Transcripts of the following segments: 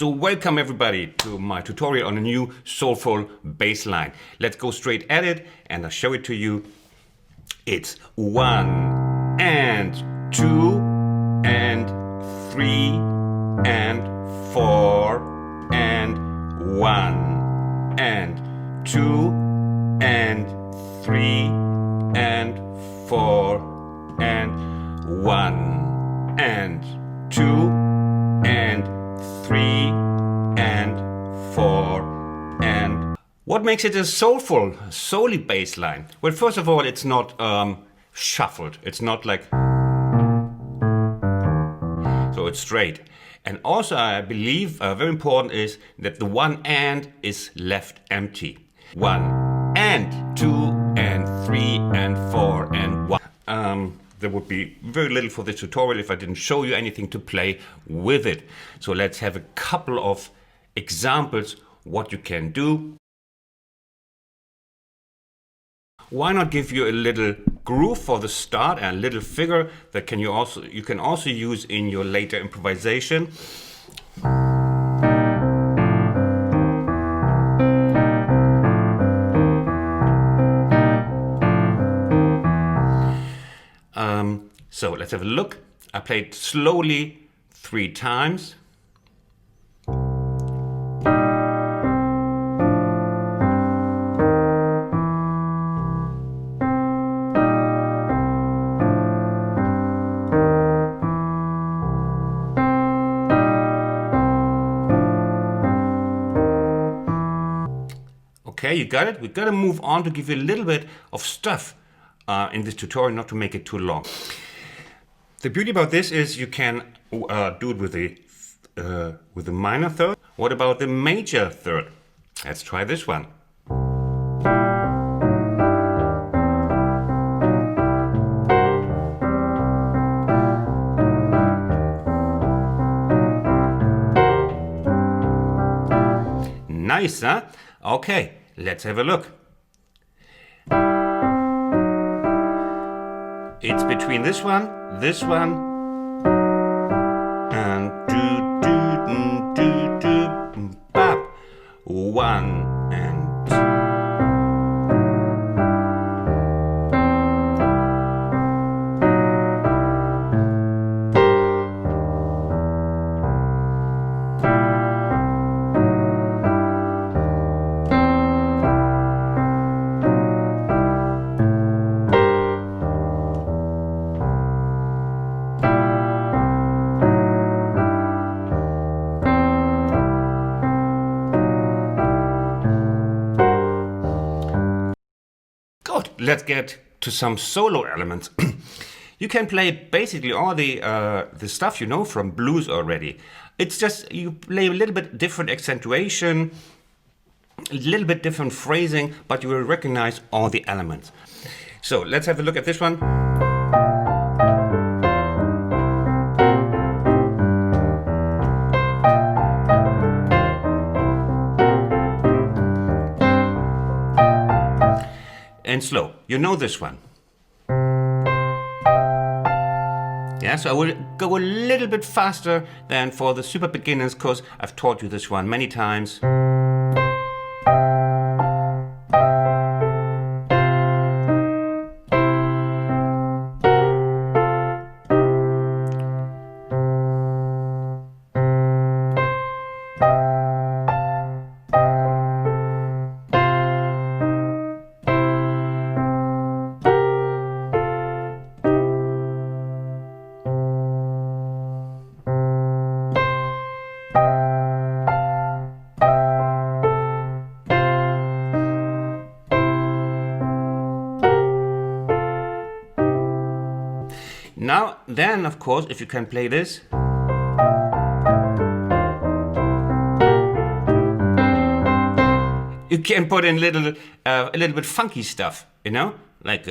So welcome everybody to my tutorial on a new soulful bass line. Let's go straight at it and I'll show it to you. It's 1 and 2 and 3 and 4 and 1 and 2 and 3 and 4 and 1 and 2 and 3 and 4 and... What makes it a soulful, soul-y bass line? Well, first of all, it's not shuffled. It's not like... So it's straight. And also, I believe, very important is that the 1 and is left empty. 1 and 2 and 3 and 4 and 1. There would be very little for this tutorial if I didn't show you anything to play with it. So let's have a couple of examples what you can do. Why not give you a little groove for the start and a little figure that you can also use in your later improvisation. So let's have a look. I played slowly 3 times. Okay, you got it? We've got to move on to give you a little bit of stuff in this tutorial, not to make it too long. The beauty about this is you can do it with the minor third. What about the major third? Let's try this one. Nice, huh? Okay, let's have a look. It's between this one, and bap. 1 and 2. Let's get to some solo elements. You can play basically all the stuff you know from blues already. It's just you play a little bit different accentuation, a little bit different phrasing, but you will recognize all the elements. So let's have a look at this one. And slow. You know this one. Yeah, so I will go a little bit faster than for the super beginners because I've taught you this one many times. Now, then, of course, if you can play this. You can put in a little bit funky stuff, you know? Like,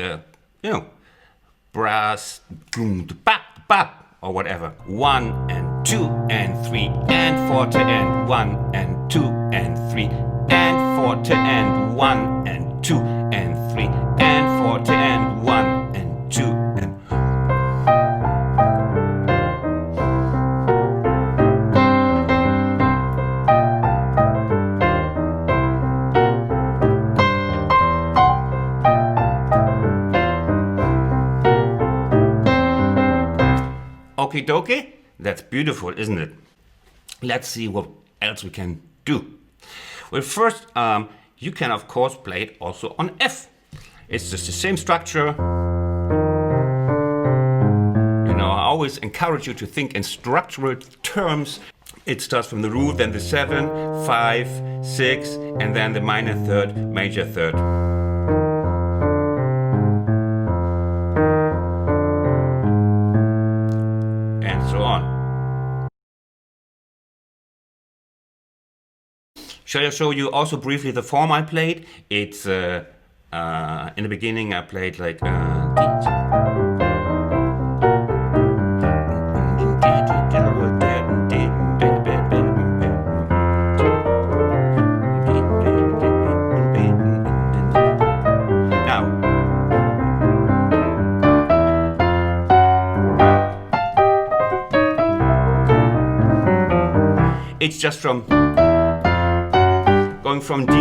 brass, boom, bap, bap, or whatever. 1 and 2 and 3 and 4 to end. 1 and 2 and 3 and 4 to end. 1 and 2 and 3 and 4 to end. 1 and 2 and... Okie dokie. That's beautiful, isn't it? Let's see what else we can do. Well, first, you can of course play it also on F. It's just the same structure. You know, I always encourage you to think in structural terms. It starts from the root, then the 7, 5, 6, and then the minor third, major third. And so on. Shall I show you also briefly the form I played? It's in the beginning I played like it's just from going from D,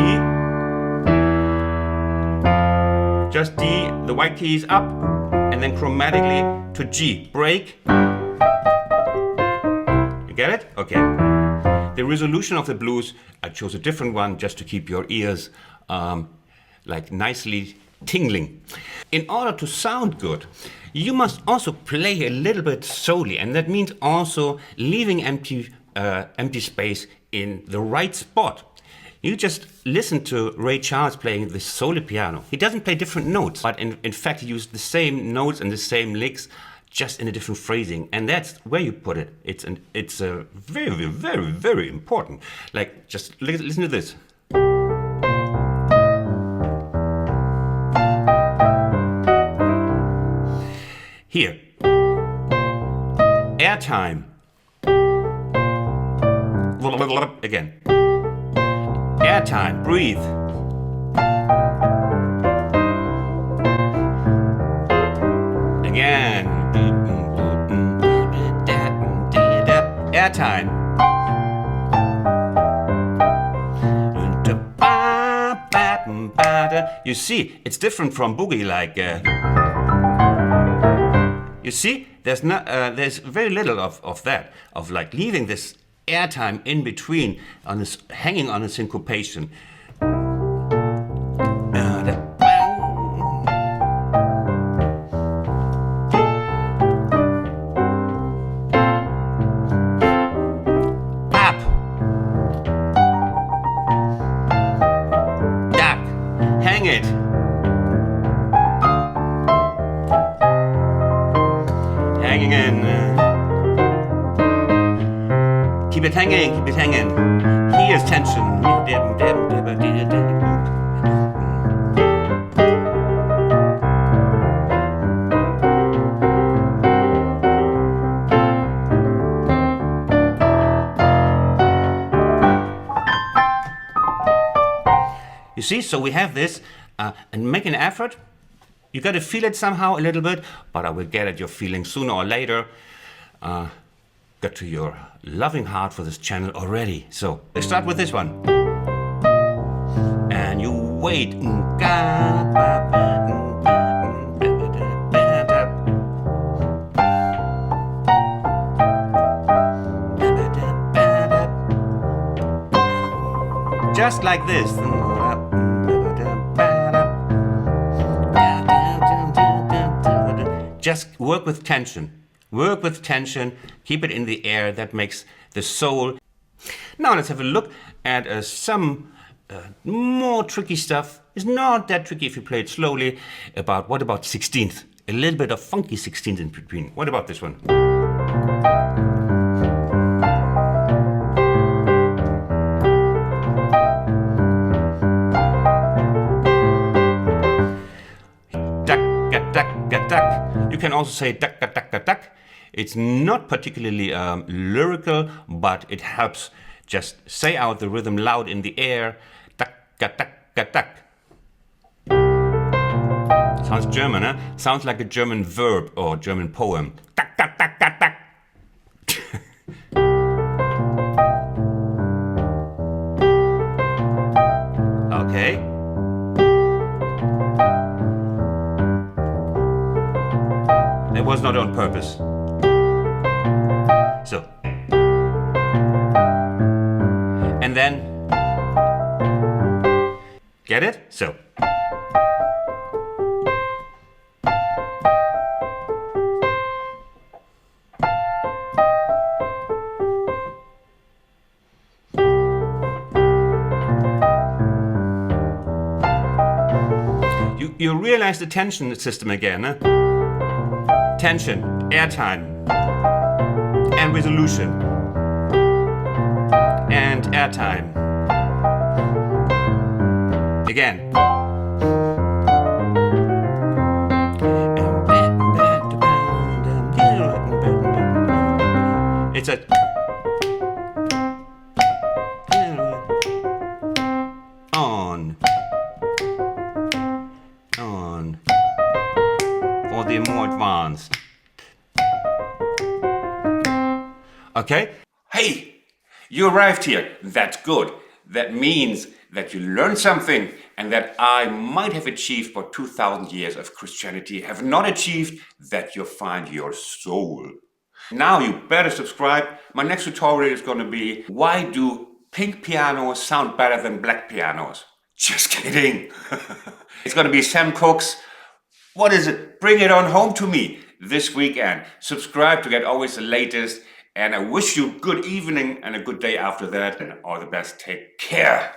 just D, the white key is up, and then chromatically to G, break. You get it? Okay. The resolution of the blues, I chose a different one just to keep your ears like nicely tingling. In order to sound good, you must also play a little bit solely, and that means also leaving empty space in the right spot. You just listen to Ray Charles playing the solo piano. He doesn't play different notes, but in fact he used the same notes and the same licks, just in a different phrasing, and that's where you put it. It's very, very, very important. Like, just listen to this. Here, airtime. Again. Airtime, breathe. Again. Airtime. You see, it's different from boogie, like you see, there's very little of that, of like leaving this airtime in between, on this, hanging on a syncopation. Up, duck, hang it. Hanging in. Keep it hanging, keep it hanging. Here's tension. You see, so we have this, and make an effort. You got to feel it somehow a little bit, but I will get at your feeling sooner or later. Got to your loving heart for this channel already. So let's start with this one. And you wait. Just like this. Just work with tension. Work with tension, keep it in the air, that makes the soul. Now let's have a look at some more tricky stuff. It's not that tricky if you play it slowly. What about 16th? A little bit of funky 16th in between. What about this one? Duck, duck, duck. You can also say duck, duck, duck, duck. It's not particularly lyrical, but it helps just say out the rhythm loud in the air. Duck, duck, duck, duck. Sounds German, huh? Sounds like a German verb or German poem. Duck, duck, duck, duck, duck. Okay. It was not on purpose. And then, get it? So. You realize the tension system again, huh? Tension, airtime, and resolution, and airtime. Again. It's a on, or the more advanced. Okay? Hey, you arrived here. That's good. That means that you learned something and that I might have achieved what 2,000 years of Christianity have not achieved, that you find your soul. Now you better subscribe. My next tutorial is going to be, why do pink pianos sound better than black pianos? Just kidding. It's going to be Sam Cooke's, what is it? Bring it on home to me this weekend. Subscribe to get always the latest. And I wish you good evening and a good day after that. And all the best. Take care.